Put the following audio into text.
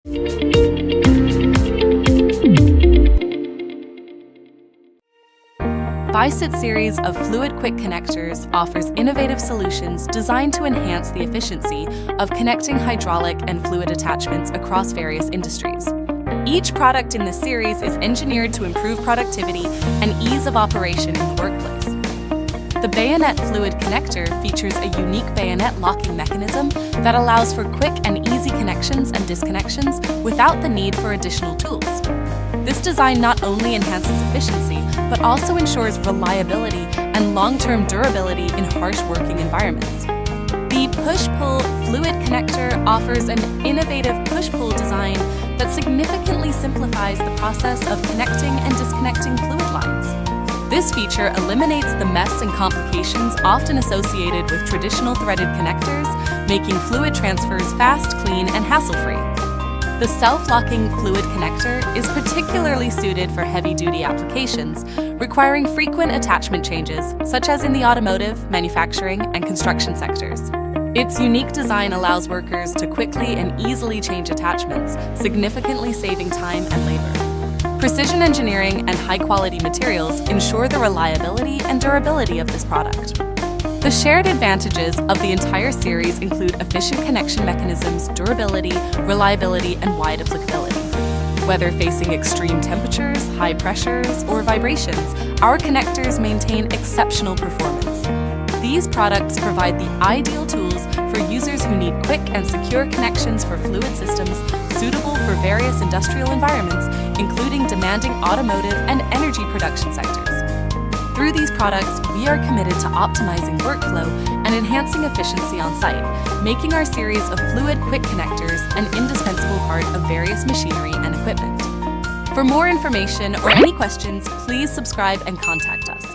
Beisit series of fluid quick connectors offers innovative solutions designed to enhance the efficiency of connecting hydraulic and fluid attachments across various industries. Each product in this series is engineered to improve productivity and ease of operation in the workplace. The bayonet fluid connector features a unique bayonet locking mechanism that allows for quick and easy connections and disconnections without the need for additional tools. This design not only enhances efficiency, but also ensures reliability and long-term durability in harsh working environments. The push-pull fluid connector offers an innovative push-pull design that significantly simplifies the process of connecting and disconnecting fluid lines. This feature eliminates the mess and complications often associated with traditional threaded connectors, making fluid transfers fast, clean, and hassle-free. The self-locking fluid connector is particularly suited for heavy-duty applications, requiring frequent attachment changes, such as in the automotive, manufacturing, and construction sectors. Its unique design allows workers to quickly and easily change attachments, significantly saving time and labor. Precision engineering and high-quality materials ensure the reliability and durability of this product. The shared advantages of the entire series include efficient connection mechanisms, durability, reliability, and wide applicability. Whether facing extreme temperatures, high pressures, or vibrations, our connectors maintain exceptional performance. These products provide the ideal tools for users who need quick and secure connections for fluid systems suitable for various industrial environments, including demanding automotive and energy production sectors. Through these products, we are committed to optimizing workflow and enhancing efficiency on site, making our series of fluid quick connectors an indispensable part of various machinery and equipment. For more information or any questions, please subscribe and contact us.